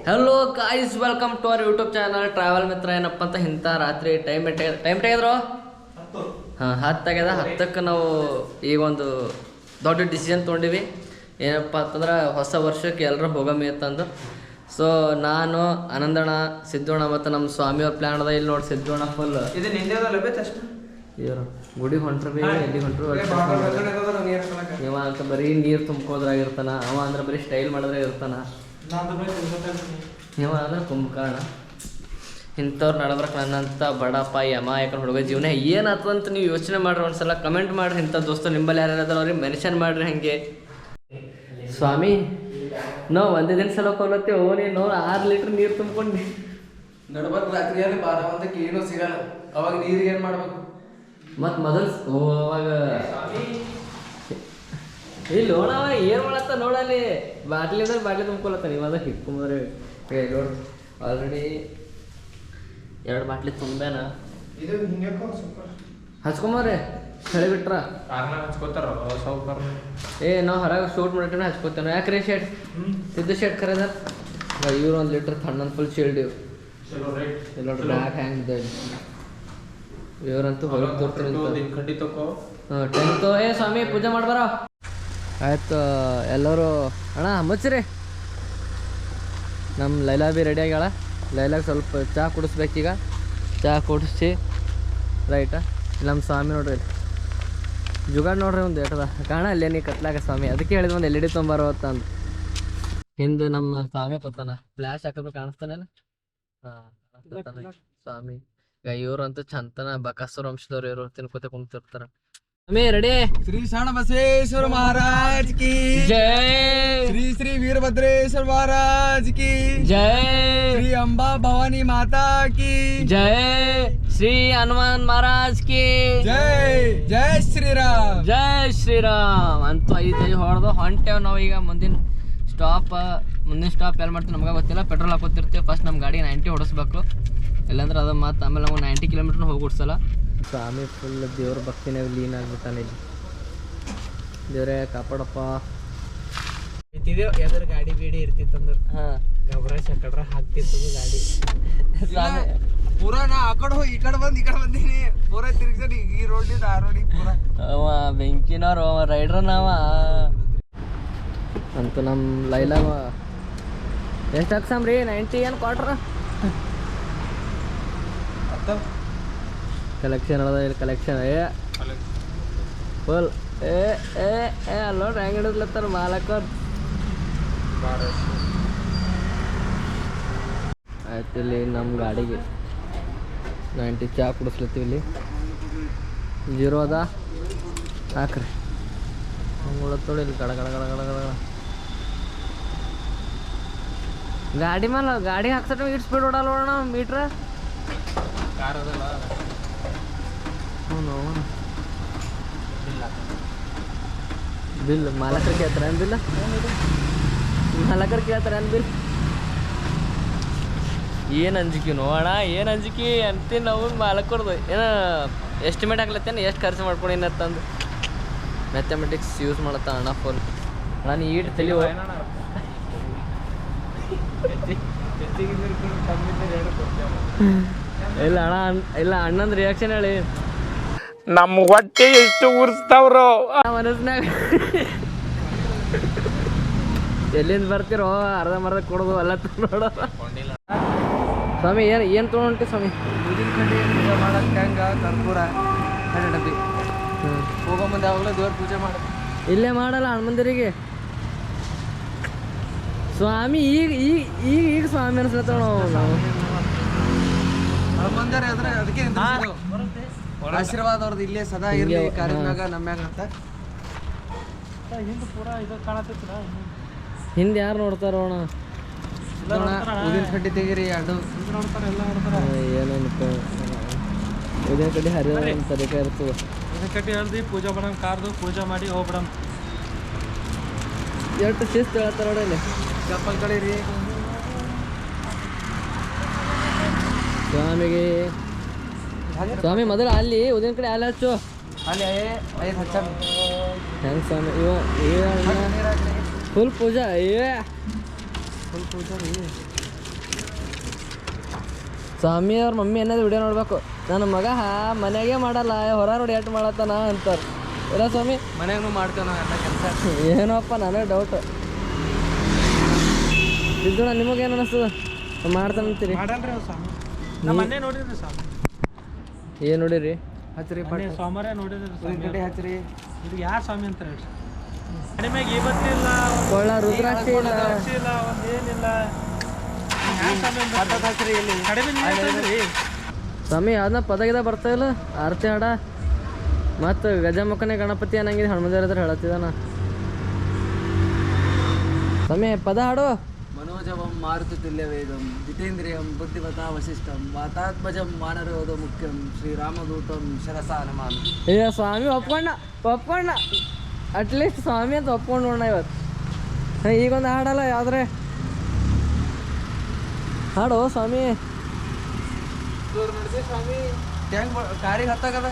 Hello guys, welcome to our YouTube channel travel Mitra. ಏನಪ್ಪ ಅಂತ ಇಂಥ ರಾತ್ರಿ ಟೈಮ್ ತೆಗೆದ್ರು 10 ಆಗ್ಯದ. 10ಕ್ಕೆ ನಾವು ಈಗ ಒಂದು ದೊಡ್ಡ ಡಿಸಿಷನ್ ತೊಗೊಂಡಿವಿ. ಏನಪ್ಪ ಅಂತಂದ್ರೆ ಹೊಸ ವರ್ಷಕ್ಕೆ ಎಲ್ಲರೂ ಹೋಗಮ್ಮಿ ಅಂತಂದು. ಸೊ ನಾನು ಆನಂದಣ್ಣ, ಸಿದ್ದೋಣ ಮತ್ತು ನಮ್ಮ ಸ್ವಾಮಿಯವ್ರ ಪ್ಲ್ಯಾನ್ ಅದ. ಇಲ್ಲಿ ನೋಡಿ ಸಿದ್ದೋಣ ಫುಲ್ ಇದು ನಿಂದೇದಲ್ಲ ತಕ್ಷಣ ಇವರು ಗುಡಿ ಹೊಂಟ್ರು ಬಿ ಎಲ್ಲಿ ಹೊಂಟ್ರು ಇವ ಅಂತ ಬರೀ ನೀರು ತುಂಬ್ಕೋದ್ರಾಗಿರ್ತಾನ. ಅವ ಅಂದ್ರೆ ಬರೀ ಸ್ಟೈಲ್ ಮಾಡಿದ್ರೆ ಇರ್ತಾನ. ಇವ ಅಂದ್ರೆ ಕುಂಭಕರ್ಣ. ಇಂಥವ್ರು ನಡಬರ್ಕ ನನ್ನಂಥ ಬಡಪ್ಪ ಅಮಾಯಕನ ಹುಡುಗ ಜೀವನ ಏನಾಗ್ತದಂತ ನೀವು ಯೋಚನೆ ಮಾಡ್ರಿ. ಒಂದ್ಸಲ ಕಮೆಂಟ್ ಮಾಡ್ರಿ. ಇಂಥ ದೋಸ್ತರು ನಿಂಬಲ್ಲಿ ಯಾರು ಅದಾರ ಅವ್ರಿಗೆ ಮೆನ್ಷನ್ ಮಾಡ್ರಿ. ಹಾಗೆ ಸ್ವಾಮಿ ನಾವು ಒಂದೇ ದಿನ ಸಲ ಕೊಲ್ಲತ್ತೇವೆ. ನೀನು 6 ಲೀಟ್ರ್ ನೀರು ತುಂಬ್ಕೊಂಡು ನಡ್ಬರ್ಕ್ ರಾತ್ರಿಯಲ್ಲಿ 12 ಏನೂ ಸಿಗಲ್ಲ. ಅವಾಗ ನೀರಿಗೆ ಏನು ಮಾಡ್ಬೇಕು? ಮತ್ತು ಮೊದಲು ಅವಾಗ ಇಲ್ಲಿ ನೋಡವ ಏನು ಮಾಡತ್ತ ನೋಡಲ್ಲಿ. ಬಾಟ್ಲಿ ಅಂದ್ರೆ ಬಾಟ್ಲಿ ತುಂಬ್ಕೊಳತ್ತ. ನೀವು ಅದ ಹಿಡ್ಕೊಂಬಂದ್ರೆ ನೋಡಿ ಆಲ್ರೆಡಿ 2 ಬಾಟ್ಲಿ ತುಂಬೇನ. ಇದು ಹಿಂಗೆ ಹಚ್ಕೊಂಬರ್ರಿ ಚಳಿ ಬಿಟ್ರ ಹಚ್ಕೋತಾರ ನಾವು ಹೊರಗೆ ಶೂಟ್ ಮಾಡ್ಕೊಂಡು ಹಚ್ಕೋತೇವೆ. ಯಾಕ್ರಿ ಶೇಟ್ ಸಿದ್ದು ಶೇಟ್ ಖರೇದ ಇವ್ರು 1 ಲೀಟ್ರ್ ತಣ್ಣನ್ ಫುಲ್ ಶೀಲ್ಡ್ ಇವ್ ನೋಡ್ರಿ ಬ್ಯಾಕ್ ಹ್ಯಾಂಗ್ ಇವ್ರಂತೂ ಹೊರಗೆ ಟೆಂತು. ಸ್ವಾಮಿ ಪೂಜೆ ಮಾಡ್ಬಾರ ಆಯ್ತು. ಎಲ್ಲರೂ ಅಣ್ಣ ಮುಚ್ಚ್ರಿ. ನಮ್ಮ ಲೈಲಾ ಬಿ ರೆಡಿ ಆಗ್ಯಾಳ. ಲೈಲಾಗ ಸ್ವಲ್ಪ ಚಹಾ ಕುಡಿಸ್ಬೇಕೀಗ. ಚಹಾ ಕುಡಿಸಿ ರೈಟಾ. ನಮ್ಮ ಸ್ವಾಮಿ ನೋಡ್ರಿ ಇಲ್ಲಿ ಜುಗಾಡ್ ನೋಡ್ರಿ ಒಂದು ಏಟದ ಕಾಣ ಅಲ್ಲೇ ನೀ ಕತ್ಲಾಗ ಸ್ವಾಮಿ. ಅದಕ್ಕೆ ಹೇಳಿದ್ ಒಂದು LED ತೊಂಬಾರೋ ಅಂತಂದು. ಹಿಂದೆ ನಮ್ಮ ಸ್ವಾಮಿ ಕೊತ್ತಾನ ಫ್ಲ್ಯಾಶ್ ಹಾಕಿದ್ರು ಕಾಣಿಸ್ತಾನೇನ? ಹಾಂ ಸ್ವಾಮಿ. ಈಗ ಇವ್ರಂತೂ ಚಂತನ ಬಕಾಸುರ ವಂಶದವ್ರು. ಇವರು ತಿನ್ಕೋತ ಕುಂತಿರ್ತಾರ. ಸ್ವಾಮಿ ರೆಡಿ. ಶ್ರೀ ಶರಣ ಬಸವೇಶ್ವರ ಮಹಾರಾಜ್ ಕಿ ಜೈ. ಶ್ರೀ ಶ್ರೀ ವೀರಭದ್ರೇಶ್ವರ ಮಹಾರಾಜ್ ಕಿ ಜೈ. ಶ್ರೀ ಅಂಬಾ ಭವಾನಿ ಮಾತಾ ಕಿ ಜೈ. ಶ್ರೀ ಹನುಮಾನ್ ಮಹಾರಾಜ್ ಕಿ ಜೈ. ಜೈ ಶ್ರೀರಾಮ್. ಜೈ ಶ್ರೀರಾಮ್. ಅಂತೂ 5 ಹೊಡೆದು ಹೊಂಟೇವ್ ನಾವು. ಈಗ ಮುಂದಿನ ಸ್ಟಾಪ್ ಎಲ್ಲಿ ಮಾಡ್ತೀವಿ ನಮ್ಗೆ ಗೊತ್ತಿಲ್ಲ. ಪೆಟ್ರೋಲ್ ಹಾಕೋತಿರ್ತೀವಿ. ಫಸ್ಟ್ ನಮ್ಮ ಗಾಡಿಗೆ 90 ಹೊಡಿಸ್ಬೇಕು. ಇಲ್ಲಾಂದ್ರೆ ಅದು ಮತ್ತು ಆಮೇಲೆ ನಮಗೆ 90 ಕಿಲೋಮೀಟ್ರ್ ಹೋಗಿ ಬಿಡ್ಸಲ್ಲ. ಸ್ವಾಮಿ ಫುಲ್ ದೇವ್ರ ಭಕ್ತಿನಾಗ ಲೀನ್ ಆಗ್ಬಿಟ್ಟಾನೆ ಇಲ್ಲಿ. ದೇವ್ರೇ ಕಾಪಾಡಪ್ಪ. ಎದ್ರ ಗಾಡಿ ಬೀಡಿ ಇರ್ತಿತ್ತಂದ್ರೆ ಹಾಂ ಗಬ್ರ ಶಕಡ್ರ ಹಾಕ್ತಿರ್ತದ ಗಾಡಿ. ಸ್ವಾಮಿ ಪೂರಾ ನಾ ಆ ಕಡೆ ಹೋಗಿ ಈ ಕಡೆ ಬಂದೀನಿ. ಪೂರಾ ತಿರ್ಗಿಸಿ ಈ ರೋಡಿಂದ ಆ ರೋಡಿಗೆ ಪೂರಾ ಅವ ಬೆಂಕಿನವ್ರು ಅವ ರೈಡ್ರನವ. ಅಂತೂ ನಮ್ಮ ಲೈಲಾಗ ಎಷ್ಟು ಹಾಕ್ಸಮ್ರಿ? 90 ಏನು ಕ್ವಾಟ್ರ ಕಲೆಕ್ಷನ್ ಅದ ಇಲ್ಲಿ. ಕಲೆಕ್ಷನ್ ಫುಲ್ ಅಲ್ಲ ನೋಡ್ರಿ ಹೆಂಗೆ ಹಿಡಿದ್ಲತ್ತಾರ ಮಾಲಕರ್. ಆಯ್ತು ಇಲ್ಲಿ ನಮ್ಮ ಗಾಡಿಗೆ 90 ಚಹಾ ಕುಡಿಸ್ಲತ್ತೀವಿ. ಇಲ್ಲಿ 0 ಅದ ಹಾಕ್ರಿ. ಹಂಗೆ ಇಲ್ಲಿ ಗಡ ಗಡ ಗಡ ಗಡ ಗಡ ಗಾಡಿ ಮೇಲೆ ಗಾಡಿ ಹಾಕ್ಸಟ್ಟ ಇಟ್ಟು ಸ್ಪೀಡ್ ಓಡಲ್ಲ ನೋಡೋಣ ಮೀಟ್ರ. ಬಿಲ್ ಮಾಲಕರು ಕೇಳ್ತಾರೆ ಏನು ಬಿಲ್? ಮಾಲಕರು ಕೇಳ್ತಾರೆ ಏನು ಬಿಲ್? ಏನು ಅಂಜಿಕೆ ನೋಡೋಣ, ಏನು ಅಂಜಿಕೆ ಅಂತೀನಿ ನಾವು. ಮಾಲಕರ್ದು ಏನೋ ಎಸ್ಟಿಮೇಟ್ ಆಗ್ಲತ್ತೇನು ಎಷ್ಟು ಖರ್ಚು ಮಾಡ್ಕೊಂಡು ಅಂತಂದು ಮ್ಯಾಥಮೆಟಿಕ್ಸ್ ಯೂಸ್ ಮಾಡತ್ತ ಅಣ್ಣ ಫುಲ್. ನಾನು ಈಟ್ ತಲೆ ಇಲ್ಲ ಅಣ್ಣ ಇಲ್ಲ. ಅಣ್ಣಂದು ರಿಯಾಕ್ಷನ್ ಹೇಳಿ. ನಮ್ಮ ಹೊಟ್ಟೆ ಎಷ್ಟು ಉರ್ಸ್ತಾವ್ರು ಮನಸ್ನಾಗ. ಎಲ್ಲಿಂದ ಬರ್ತಿರೋ ಅರ್ಧಂಬರ್ಧ ಕೊಡೋದು ಅಲ್ಲ ನೋಡೋ. ಸ್ವಾಮಿ ಏನು ತೊಗೊಂಡು ಸ್ವಾಮಿ? ಊದಿನ ಕಡ್ಡಿ ಪೂಜೆ ಮಾಡಕ್ಕೆ ಹೆಂಗ ಕರ್ಪೂರ ಡಬ್ಬಿ ಹೋಗೋ ಮುಂದೆ ಯಾವಾಗಲೂ ದೇವ್ರ ಪೂಜೆ ಮಾಡ. ಇಲ್ಲೇ ಮಾಡಲ್ಲ ಹನುಮಂದಿರಿಗೆ ಸ್ವಾಮಿ. ಈಗ ಸ್ವಾಮಿ ಅನ್ಸ್ಲತ್ತ ನಾವು. ಹನುಮಂದಿರ ಅದ್ರೆ ಅದಕ್ಕೆ ಆಶೀರ್ವಾದ ಅವ್ರದ್ದು ಇಲ್ಲೇ ಸದಾ ಇರಲಿ ಕಾರ್ಯದಾಗ ನಮ್ಮ್ಯಾಗ ಅಂತ. ಹಿಂದೆ ಯಾರು ನೋಡ್ತಾರೋಣ? ಊದಿನ ಕಡ್ಡಿ ತೆಗೀರಿ ಎರಡು ಏನೇನು ಊದಿನ ಕಡ್ಡಿ ಹರಿದ ತರಿಕೆ ಇರ್ತದೆ. ಊದಿನ ಕಡ್ಡಿ ಹರಿದು ಪೂಜೆ ಮಾಡೋ ಕಾರ್ದು ಪೂಜೆ ಮಾಡಿ ಹೋಗ್ಬಿಡಮ್. ಎಷ್ಟು ಶಿಸ್ತು ಹೇಳ್ತಾರ ನೋಡಿ ಇಲ್ಲಿ. ಚಪ್ಪಲ್ ಕಳೀರಿ ಸ್ವಾಮಿಗೆ. ಸ್ವಾಮಿ ಮೊದಲು ಅಲ್ಲಿ ಉದಿನ ಕಡೆ ಅಲ್ಲಿ ಹಚ್ಚು. ಅಲ್ಲಿ 5 ಹಚ್ಚ ಹೆಂಗೆ ಸ್ವಾಮಿ ಇವ ಫುಲ್ ಪೂಜಾ. ಫುಲ್ ಪೂಜಾ ರೀ. ಸ್ವಾಮಿ ಅವ್ರ ಮಮ್ಮಿ ಅನ್ನೋದು ವಿಡಿಯೋ ನೋಡ್ಬೇಕು. ನನ್ನ ಮಗ ಮನೆಗೆ ಮಾಡಲ್ಲ, ಹೊರ ನೋಡಿ ಎಷ್ಟು ಮಾಡತ್ತಾನ ಅಂತಾರೆ. ಇಲ್ಲ ಸ್ವಾಮಿ ಮನೆಗೂ ಮಾಡ್ತೇವೆ ನಾವು ಎಲ್ಲ ಕೆಲಸ. ಏನೋಪ್ಪ ನನಗೆ ಡೌಟ್. ಇದು ನಿಮಗೇನು ಅನ್ನಿಸ್ತದ ಮಾಡ್ತಾನಂತೀರಿ? ಮಾಡಲ್ರಿ ಅವ್ರು ಸ್ವಾಮಿ. ನಮ್ಮ ಮನೆ ನೋಡಿದ್ರಿ ಸ್ವಾಮಿ. ಏನು ನೋಡಿರಿ? ಹಚ್ರಿ ಸೋಮವಾರ ನೋಡಿದ್ರಿ ಸ್ವಾಮಿ. ಕಡೆ ಹಚ್ರಿ. ಇದು ಯಾರು ಸ್ವಾಮಿ ಅಂತ ಹೇಳ್ರಿ. ಕಡಿಮೆಗೆ ಇವತ್ತಿಲ್ಲ, ಕೊಳ್ಳ ರುದ್ರಾಕ್ಷಿ ಇಲ್ಲ, ಇಲ್ಲ, ಒಂದೇನಿಲ್ಲ. ಯಾರು ಸ್ವಾಮಿ ಅಂತ ಪಟ್ಟದ ಹಚ್ರಿ ಇಲ್ಲಿ. ಕಡಿಮೆ ನೀರು ಸ್ವಾಮಿ ಯಾವ್ದನ್ನ ಪದಗಿದ ಬರ್ತಾ ಇಲ್ಲ ಆರತಿ ಹಾಡ ಮತ್ತು ಗಜಮುಖನೇ ಗಣಪತಿ ಅನ್ನಂಗಿದೆ ಹನುಮಂತರ ಹತ್ರ ಹೇಳತ್ತಿದಾನ. ಸ್ವಾಮಿ ಪದ ಹಾಡು. मनोजवं मारुततुल्यवेदं जितेन्द्रियं बुद्धिमता वसिष्ठं वातात्मजं वानरोधो मुख्यं श्रीरामदूतं शिरसा नमामि. ಏ ಸ್ವಾಮಿ ಒಪ್ಕೊಂಡ ಅಟ್ಲೀಸ್ಟ್ ಸ್ವಾಮಿ ಅಂತ ಒಪ್ಕೊಂಡು ನೋಡೋಣ ಇವತ್ತು. ಈಗೊಂದು ಹಾಡಲ್ಲ ಯಾವ್ದ್ರೆ ಹಾಡು ಸ್ವಾಮಿ. ಸ್ವಾಮಿ ಟ್ಯಾಂಕ್ ಕಾರಿಗೆ ಹತ್ತಾಗದ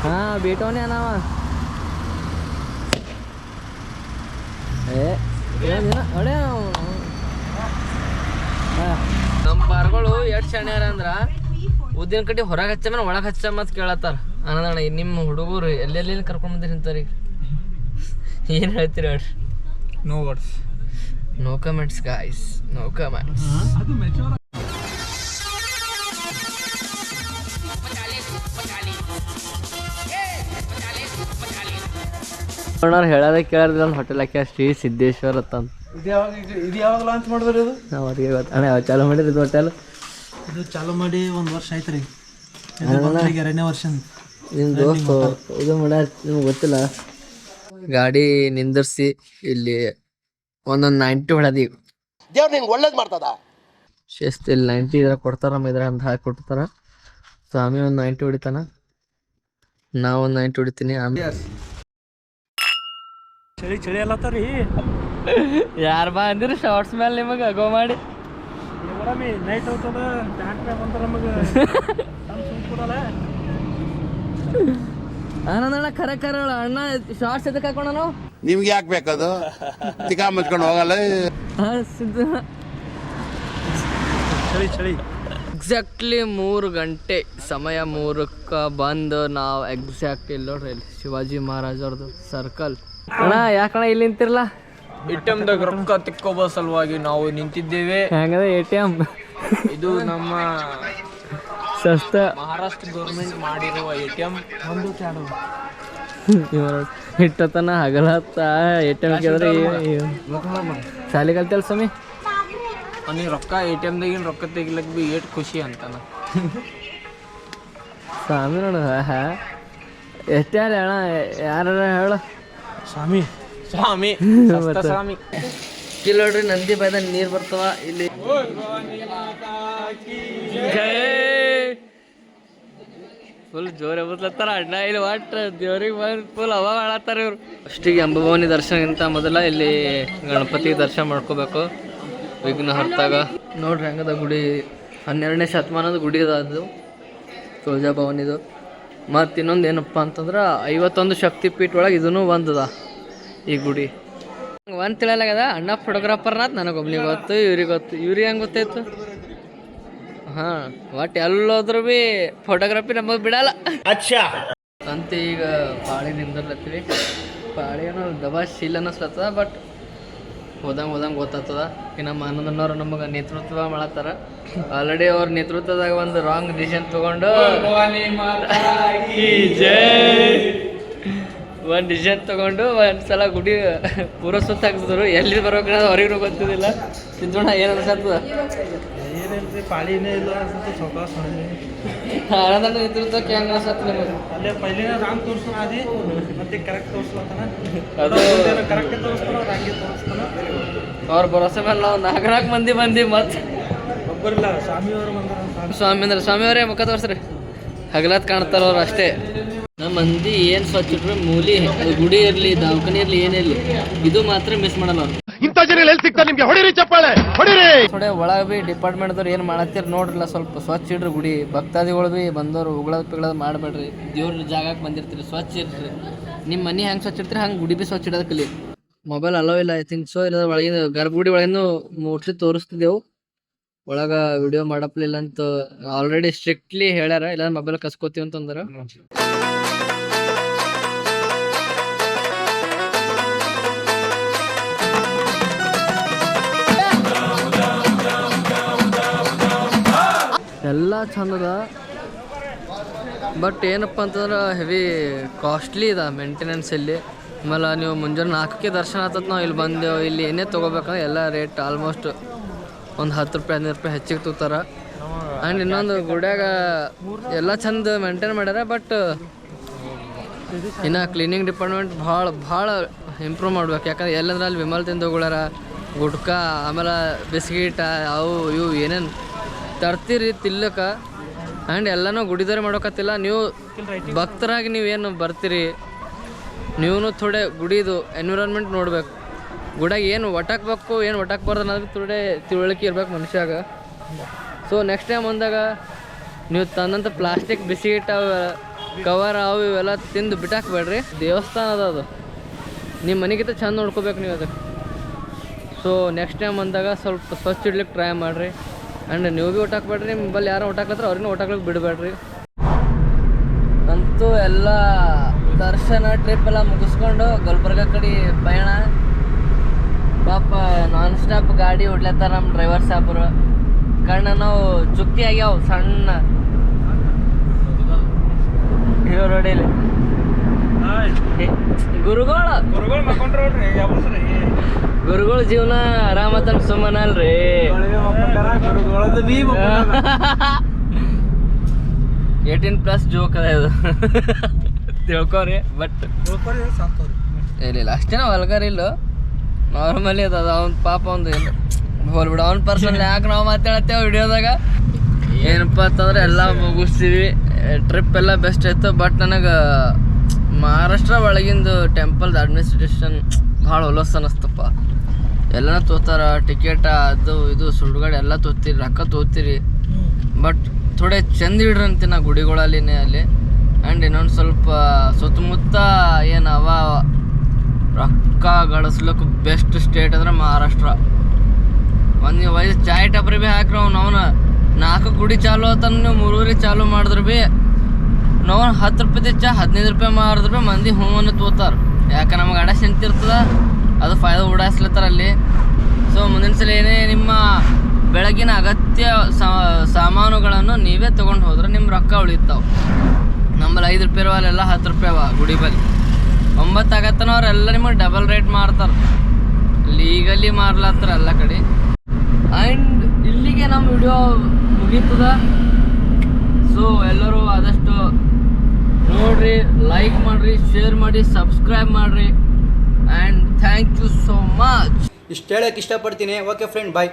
ಹಾಂ ಬೀಟೋನೇ ಅನಾವ. ಅಡೇ ನಮ್ಮ ಪಾರ್ಗಳು ಎಷ್ಟು ಶಾಣ್ಯಾರ ಅಂದ್ರೆ ಉದ್ದಿನ ಕಡ್ಡಿ ಹೊರಗೆ ಹಚ್ಚ ಒಳಗೆ ಹಚ್ಚ ಮತ್ತು ಕೇಳತ್ತಾರ ಅನ್ನೋದಣ್ಣ. ನಿಮ್ಮ ಹುಡುಗರು ಎಲ್ಲೆಲ್ಲಿ ಕರ್ಕೊಂಡು ಬಂದಿರಿ ಇಂಥವ್ರಿ ಏನು ಹೇಳ್ತೀರಿ ಹೇಳ್ರಿ? No words, no comments guys, no comments. ಹೇಳೋದೇ ಕೇಳಿದ್ರೆ ಒಂದು ಹೋಟೆಲ್ ಹಾಕಿ ಶ್ರೀ ಸಿದ್ದೇಶ್ವರ ಅಂತ. ಇದು ಯಾವಾಗ ಲಾಂಚ್ ಮಾಡಿದ್ರಿ? ಇದು ಅವ್ರಿಗೆ ಗೊತ್ತ ಅಣ್ಣ ಯಾವ ಚಾಲು ಮಾಡಿರಿ ಇದು ಹೋಟೆಲ್? ಇದು ಚಾಲು ಮಾಡಿ 1 ವರ್ಷ ಆಯ್ತು ರೀ. 2ನೇ ವರ್ಷ. ನಿಮ್ಮ ದೋಸ್ತು ಇದು ಮಾಡ್ಯಾರ, ನಿಮ್ಗೆ ಗೊತ್ತಿಲ್ಲ. ಗಾಡಿ ನಿಂದಿರ್ಸಿ ಇಲ್ಲಿ ಒಂದೊಂದು 90 ಹೊಡೆದೀವಿ. ದೇವ್ರು ನಿಂಗೆ ಒಳ್ಳೇದು ಮಾಡ್ತದ. ಶಿಸ್ತು ಇಲ್ಲಿ 90 ಇದ್ರ ಕೊಡ್ತಾರ, ನಮ್ಮ ಇದ್ರ ಅಂತ ಹಾಕಿ ಕೊಡ್ತಾರ. ಸ್ವಾಮಿ ಒಂದು 90 ಹೊಡಿತಾನ, ನಾವು ಒಂದು 90 ಹೊಡಿತೀನಿ. ಆಮೇಲೆ ಚಳಿ ಅಲ್ಲತ್ತವ್ರಿ. ಯಾರು ಬಾ ಅಂದಿರಿ ಶಾರ್ಟ್ಸ್ ಮೇಲೆ ನಿಮಗೆ ಅಗೋ ಮಾಡಿ ನೈಟ್ ಹೋಗ್ತದ ಬ್ಯಾಂಕ್ ಬಂದ್ರೆ ನಮಗೆ ಸುಮ್ಕೂಡಲ್ಲ. ಆನಂದಣ್ಣ ಖರೆ ಅಣ್ಣ ಶಾರ್ಟ್ಸ್ ಎದಕ್ಕೆ ಹಾಕೋಣ ನಾವು? ನಿಮ್ಗೆ ಯಾಕೆ ಬೇಕದು? ತಿಕಾ ಮುಚ್ಕೊಂಡು ಹೋಗಲ್ಲ. ಚಳಿ ಎಕ್ಸಾಕ್ಟ್ಲಿ 3 ಗಂಟೆ ಸಮಯ. 3ಕ್ಕೆ ಬಂದು ನಾವು ಎಕ್ಸಾಕ್ಟ್ ಇಲ್ಲಿ ನೋಡ್ರಿ, ಇಲ್ಲಿ ಶಿವಾಜಿ ಮಹಾರಾಜ್ ಅವ್ರದ್ದು ಸರ್ಕಲ್. ಅಣ್ಣ ಯಾಕಣ್ಣ ಇಲ್ಲಿ ನಿಂತಿರಲ್ಲ? ATMದಾಗ ರೊಕ್ಕ ತಿಕ್ಕೋಬೋ ಸಲುವಾಗಿ ನಾವು ನಿಂತಿದ್ದೇವೆ. ಹೆಂಗದ ATM? ಇದು ನಮ್ಮ ಸಸ್ತ ಮಹಾರಾಷ್ಟ್ರ ಗೌರ್ಮೆಂಟ್ ಮಾಡಿರುವ ATM. ಒಂದು ಚಾಡು ಇಟ್ಟತನ ಹಗಲತ್ತ ATM ಕೇಳಿದ್ರೆ ಶಾಲೆ ಕಲ್ತಲ್ಲ ಸ್ವಾಮಿ. ಅವ್ನಿಗೆ ರೊಕ್ಕ ATMದಾಗಿನ ರೊಕ್ಕ ತೆಗಿಲಕ್ ಬಿ ಏಟ್ ಖುಷಿ ಅಂತಾನ ಸ್ವಾಮಿ. ನೋಡು ಎಷ್ಟೇ ಅಲ್ಲ ಅಣ್ಣ, ಯಾರ ಹೇಳು ಸ್ವಾಮಿ. ಸ್ವಾಮಿ ಸ್ವಾಮಿ. ಇಲ್ಲಿ ನೋಡ್ರಿ ನಂದಿ ಬಾಯ್ದ ನೀರು ಬರ್ತವ ಇಲ್ಲಿ. ಫುಲ್ ಜೋರ ಬತ್ಲತ್ತಾರ ಅಣ್ಣ ಇಲ್ಲಿ. ಒಟ್ಟು ದೇವ್ರಿಗೆ ಬಂದು ಫುಲ್ ಹವಾ ಮಾಡತ್ತಾರ ಇವ್ರು. ಅಷ್ಟಿಗೆ ಅಂಬಭವಾನಿ ದರ್ಶನಕ್ಕಿಂತ ಮೊದಲ ಇಲ್ಲಿ ಗಣಪತಿ ದರ್ಶನ ಮಾಡ್ಕೋಬೇಕು. ವಿಘ್ನ ಹರ್ತಾಗ ನೋಡ್ರಿ ಹಂಗದ ಗುಡಿ. 12ನೇ ಶತಮಾನದ ಗುಡಿ ಅದ ಅದು, ತುಳಜಾ ಭವಾನಿದು. ಮತ್ತು ಇನ್ನೊಂದು ಏನಪ್ಪ ಅಂತಂದ್ರೆ 51 ಶಕ್ತಿ ಪೀಠ ಒಳಗೆ ಇದೂ ಒಂದದ ಈ ಗುಡಿ. ಒಂದು ತಿಳಿಯಲಾಗದ ಅಣ್ಣ ಫೋಟೋಗ್ರಾಫರ್ನಾತ್ ನನಗೊಬ್ನಿಗೆ ಗೊತ್ತು, ಇವ್ರಿಗೆ ಗೊತ್ತು. ಇವ್ರಿಗೆ ಹೆಂಗೆ ಗೊತ್ತಾಯ್ತು? ಹಾಂ ಒಟ್ಟು ಎಲ್ಲೋದ್ರೂ ಭೀ ಫೋಟೋಗ್ರಫಿ ನಮಗೆ ಬಿಡಲ್ಲ ಅಂತ. ಈಗ ಪಾಳಿ ನಿಂದಿರ್ಲತ್ತೀವಿ. ಪಾಳಿ ಏನೋ ದಬಾಶೀಲ್ ಅನ್ನಿಸ್ಲತ್ತದ, ಬಟ್ ಹೋದಂಗೆ ಗೊತ್ತಾಗ್ತದ. ಇನ್ನು ನಮ್ಮ ಆನಂದಣ್ಣವ್ರು ನಮಗೆ ನೇತೃತ್ವ ಮಾಡತ್ತಾರ. ಆಲ್ರೆಡಿ ಅವ್ರ ನೇತೃತ್ವದಾಗ ಒಂದು ರಾಂಗ್ ಡಿಸಿಷನ್ ತೊಗೊಂಡು ಒಂದು ಡಿಸಿಷನ್ ತೊಗೊಂಡು ಒಂದ್ಸಲ ಗುಡಿ ಪೂರ ಸುತ್ತ ಹಾಕ್ತಿದ್ರು. ಎಲ್ಲಿ ಬರ್ಬೇಕು ಅವ್ರಿಗೂ ಗೊತ್ತಿದ್ದಿಲ್ಲ. ಸಿದ್ದಣ್ಣ ಏನು ಅನ್ಸತ್ತದ? ಏನಿಲ್ರಿ, ಪಾಳಿನೇ ಇಲ್ಲ ಅನ್ಸುತ್ತೆ. ಸೌಕಾಸ್ ಆನಂದಣ್ಣ ನೇತೃತ್ವಕ್ಕೆ ಹೆಂಗೆ ಅನ್ಸತ್ತ ನಿಮಗೆ? ಅಲ್ಲೇ ಪೈಲಿನ ರಾಂಗ್ ತೋರಿಸ್ತಾನ ಅದಿ, ಮತ್ತೆ ಕರೆಕ್ಟ್ ತೋರಿಸ್ಲತ್ತಾನ. ಅದು ಕರೆಕ್ಟ್ ತೋರಿಸ್ತಾನ, ರಾಂಗಿ ತೋರಿಸ್ತಾನ. ಅವ್ರ ಭರೋಸೆ ಮೇಲೆ ನಾವು 4 ಮಂದಿ ಮತ್ತೆ ಒಬ್ಬರಿಲ್ಲ. ಸ್ವಾಮಿಯವರು ಬಂದಾರ. ಸ್ವಾಮಿ ಅಂದ್ರೆ ಸ್ವಾಮಿಯವರೇ ಮುಖ ತೋರಿಸ್ರಿ. ಹಗಲತ್ ಕಾಣ್ತಾರ ಅವ್ರು ಅಷ್ಟೇ. ನಮ್ಮ ಮಂದಿ ಏನು ಸ್ವಚ್ಛ ಇಟ್ರು ಮೂಲಿ, ಅದು ಗುಡಿ ಇರಲಿ ದವಾಖಾನೆ ಇರಲಿ ಏನಿರಲಿ, ಇದು ಮಾತ್ರ ಮಿಸ್ ಮಾಡಲ್ಲ ಅವ್ರು. ಇಂಥ ಜನ ಎಲ್ಲಿ ಸಿಗ್ತಾರೆ ನಿಮ್ಗೆ? ಹೊಡಿರಿ ಚಪ್ಪಾಳೆ, ಹೊಡಿರಿ. ಥೋಡೆ ಒಳಗೆ ಭೀ ಡಿಪಾರ್ಟ್ಮೆಂಟ್ದವ್ರು ಏನು ಮಾಡತ್ತೀರ ನೋಡ್ರಲ್ಲ, ಸ್ವಲ್ಪ ಸ್ವಚ್ಛ ಇಡ್ರಿ ಗುಡಿ. ಭಕ್ತಾದಿಗಳು ಭೀ ಬಂದವರು ಉಗಳದ್ ಪಿಗಳದ್ ಮಾಡಬೇಡ್ರಿ. ದೇವ್ರ ಜಾಗಕ್ಕೆ ಬಂದಿರ್ತೀರಿ, ಸ್ವಚ್ಛ ಇರ್ರಿ. ನಿಮ್ಮ ಮನೆ ಹೆಂಗೆ ಸ್ವಚ್ಛ ಇರ್ತೀರಿ ಹಂಗೆ ಗುಡಿ ಭೀ ಸ್ವಚ್ಛ ಇಡೋದು ಕಲಿ. ಮೊಬೈಲ್ ಅಲೋ ಇಲ್ಲ ಐ ಥಿಂಕ್ ಸೊ. ಇಲ್ಲ ಒಳಗಿನ ಗರ್ಭಗುಡಿ ಒಳಗಿನ ಮೋಸ್ಟ್ಲಿ ತೋರಿಸ್ತಿದ್ದೆವು, ಒಳಗ ವಿಡಿಯೋ ಮಾಡಪ್ಲಿಲ್ಲ ಅಂತ ಆಲ್ರೆಡಿ ಸ್ಟ್ರಿಕ್ಟ್ಲಿ ಹೇಳ್ಯಾರ, ಇಲ್ಲ ಮೊಬೈಲ್ ಕಸ್ಕೋತೀವಿ ಅಂತಂದ್ರ. ಎಲ್ಲ ಚಂದದ, ಬಟ್ ಏನಪ್ಪ ಅಂತಂದ್ರೆ ಹೆವಿ ಕಾಸ್ಟ್ಲಿ ಇದೆ ಮೇಂಟೆನೆನ್ಸ್ ಇಲ್ಲಿ. ಆಮೇಲೆ ನೀವು ಮುಂಜಾನೆ 4ಕ್ಕೆ ದರ್ಶನ ಆಗ್ತದೆ, ನಾವು ಇಲ್ಲಿ ಬಂದೆವು. ಇಲ್ಲಿ ಏನೇ ತೊಗೋಬೇಕಂದ್ರೆ ಎಲ್ಲ ರೇಟ್ ಆಲ್ಮೋಸ್ಟ್ ಒಂದು 10 ರೂಪಾಯಿ 15 ರೂಪಾಯಿ ಹೆಚ್ಚಿಗೆ ತಗೋತಾರ. ಆ್ಯಂಡ್ ಇನ್ನೊಂದು ಗುಡ್ಯಾಗ ಎಲ್ಲ ಚಂದ ಮೇಂಟೈನ್ ಮಾಡ್ಯಾರ, ಬಟ್ ಇನ್ನು ಕ್ಲೀನಿಂಗ್ ಡಿಪಾರ್ಟ್ಮೆಂಟ್ ಭಾಳ ಇಂಪ್ರೂವ್ ಮಾಡ್ಬೇಕು. ಯಾಕಂದ್ರೆ ಎಲ್ಲಂದ್ರೆ ಅಲ್ಲಿ ವಿಮಲ್ ತಿಂದೋಗಳಾರ ಗುಟ್ಕಾ, ಆಮೇಲೆ ಬಿಸ್ಕಿಟ್ ಅವು ಇವು ಏನೇನು ತರ್ತೀರಿ ತಿಲ್ಲಕ್ಕೆ. ಆ್ಯಂಡ್ ಎಲ್ಲನೂ ಗುಡಿದಾರೆ ಮಾಡೋಕತ್ತಿಲ್ಲ. ನೀವು ಭಕ್ತರಾಗಿ ನೀವೇನು ಬರ್ತೀರಿ, ನೀವು ಥೋಡೆ ಗುಡಿದು ಎನ್ವಿರಾನ್ಮೆಂಟ್ ನೋಡ್ಬೇಕು. ಗುಡಿಯಾಗ ಏನು ಒಟ್ಟಾಕ್ಬೇಕು, ಏನು ಒಟ್ಟಾಕ್ಬಾರ್ದು ಅನ್ನೋದು ಥೋಡೆ ತಿಳುವಳಿಕೆ ಇರ್ಬೇಕು ಮನುಷ್ಯಾಗ. ಸೊ ನೆಕ್ಸ್ಟ್ ಟೈಮ್ ಬಂದಾಗ ನೀವು ತಂದಂಥ ಪ್ಲಾಸ್ಟಿಕ್ ಬಿಸ್ಕಿಟ್ ಅವು ಕವರ್ ಅವು ಇವೆಲ್ಲ ತಿಂದು ಬಿಟ್ಟಾಕ್ಬೇಡ್ರಿ. ದೇವಸ್ಥಾನ ಅದು, ನಿಮ್ಮ ಮನೆಗಿಂತ ಚಂದ ನೋಡ್ಕೋಬೇಕು ನೀವು ಅದಕ್ಕೆ. ಸೊ ನೆಕ್ಸ್ಟ್ ಟೈಮ್ ಬಂದಾಗ ಸ್ವಲ್ಪ ಸ್ವಚ್ಛ ಇಡ್ಲಿಕ್ಕೆ ಟ್ರೈ ಮಾಡಿರಿ. ಆ್ಯಂಡ್ ನೀವು ಭೀ ಒಟ್ಟಾಕ್ಬೇಡ್ರಿ, ನಿಮ್ಮಲ್ಲಿ ಯಾರು ಒಟ್ಟಾಕ್ಲತ್ರ ಅವ್ರಿಗೂ ಒಟ್ಟಾಕ್ಲಿಕ್ಕೆ ಬಿಡಬೇಡ್ರಿ. ಅಂತೂ ಎಲ್ಲ ದರ್ಶನ ಟ್ರಿಪ್ ಎಲ್ಲ ಮುಗಿಸ್ಕೊಂಡು ಗುಲ್ಬರ್ಗ ಕಡೆ ಪಯಣ. ಪಾಪ ನಾನ್ ಸ್ಟಾಪ್ ಗಾಡಿ ಹೊಡ್ಲತ್ತಾರ ನಮ್ಮ ಡ್ರೈವರ್ ಸಾಹೇಬ್ರು. ಕಣ್ಣ ನಾವು ಚುಕ್ಕಿ ಆಗ್ಯಾವ ಸಣ್ಣ ಹೀರೋ ರೋಡಿಲಿ. ಗುರುಗಳ ಜೀವನ ಆರಾಮತ್ತ ಸುಮ್ಮನ ಅಲ್ರಿ. 18+ ಜೋಕ್ ಅದ ಇದು, ತಿಳ್ಕೊರಿ. ಬಟ್ ಇಲ್ಲ ಅಷ್ಟೇನ ವಲ್ಗರ್ ಇಲ್ಲ, ನಾರ್ಮಲಿ ಅದ. ಅವ್ನ ಪಾಪ ಒಂದು ಏನು ಹೋಲ್ಬಿಡ, ಅವ್ನ ಪರ್ಸನಲ್ ಯಾಕೆ ನಾವು ಮಾತಾಡತ್ತೇವೆ ವಿಡಿಯೋದಾಗ. ಏನಪ್ಪ ಅಂತಂದ್ರೆ ಎಲ್ಲ ಮುಗಿಸ್ತೀವಿ. ಟ್ರಿಪ್ ಎಲ್ಲ ಬೆಸ್ಟ್ ಆಯಿತು. ಬಟ್ ನನಗೆ ಮಹಾರಾಷ್ಟ್ರ ಒಳಗಿಂದು ಟೆಂಪಲ್ದು ಅಡ್ಮಿನಿಸ್ಟ್ರೇಷನ್ ಭಾಳ ಹೊಲಸು ಅನ್ನಿಸ್ತಪ್ಪ. ಎಲ್ಲನೂ ತೋತಾರ, ಟಿಕೆಟ ಅದು ಇದು ಸುಡುಗಾಡು ಎಲ್ಲ ತೋತೀರಿ, ರೊಕ್ಕ ತೋತೀರಿ. ಬಟ್ ಥೋಡೆ ಚಂದ ಇಡ್ರಿ ಅಂತೀನಿ ನಾ ಗುಡಿಗಳಲ್ಲಿನೇ ಅಲ್ಲಿ. ಆ್ಯಂಡ್ ಇನ್ನೊಂದು ಸ್ವಲ್ಪ ಸುತ್ತಮುತ್ತ ಏನು ಅವ ರೊಕ್ಕ ಗಳಿಸ್ಲಿಕ್ಕೆ ಬೆಸ್ಟ್ ಸ್ಟೇಟ್ ಅಂದ್ರೆ ಮಹಾರಾಷ್ಟ್ರ. ಒಂದು ವಯಸ್ಸು ಚಾಯ್ ಟಪ್ರಿ ಭೀ ಹಾಕ್ರಿ ಅವನು 4 ಗುಡಿ ಚಾಲು ಆತನ, ನೀವು 3 ಚಾಲು ಮಾಡಿದ್ರು ಭೀ ನಾವು 10 ರೂಪಾಯಿ ಚಾ 15 ರೂಪಾಯಿ ಮಾರಿದ್ರು ಭೀ ಮಂದಿ ಹೂವನ್ನು ತೋತಾರ. ಯಾಕೆ ನಮಗೆ ಅಡ ನಿಂತಿರ್ತದ, ಅದು ಫಾಯ್ದ ಉಡಾಯಿಸ್ಲತ್ತಾರ ಅಲ್ಲಿ. ಸೊ ಮುಂದಿನ ಸಲ ಏನೇ ನಿಮ್ಮ ಬೆಳಗಿನ ಅಗತ್ಯ ಸಾಮಾನುಗಳನ್ನು ನೀವೇ ತೊಗೊಂಡು ಹೋದ್ರೆ ನಿಮ್ಮ ರೊಕ್ಕ ಉಳಿತಾವೆ. ನಮ್ಮಲ್ಲಿ 5 ರೂಪಾಯಿ ಅಲ್ಲೆಲ್ಲ 10 ರೂಪಾಯಿ ಅವ ಗುಡಿ ಬಲ್ಲಿ. 9 ಆಗತ್ತನ ಅವರೆಲ್ಲ ನಿಮಗೆ ಡಬಲ್ ರೇಟ್ ಮಾರ್ತಾರೆ, ಲೀಗಲಿ ಮಾರ್ಲತ್ತಾರ ಎಲ್ಲ ಕಡೆ. ಆ್ಯಂಡ್ ಇಲ್ಲಿಗೆ ನಮ್ಮ ವಿಡಿಯೋ ಮುಗೀತದ. ಸೊ ಎಲ್ಲರೂ ಆದಷ್ಟು ನೋಡ್ರಿ, ಲೈಕ್ ಮಾಡಿರಿ, ಶೇರ್ ಮಾಡಿ, ಸಬ್ಸ್ಕ್ರೈಬ್ ಮಾಡಿರಿ. And thank you so much. ಇಷ್ಟು ಹೇಳೋಕ್ಕೆ ಇಷ್ಟಪಡ್ತೀನಿ. ಓಕೆ ಫ್ರೆಂಡ್, ಬಾಯ್.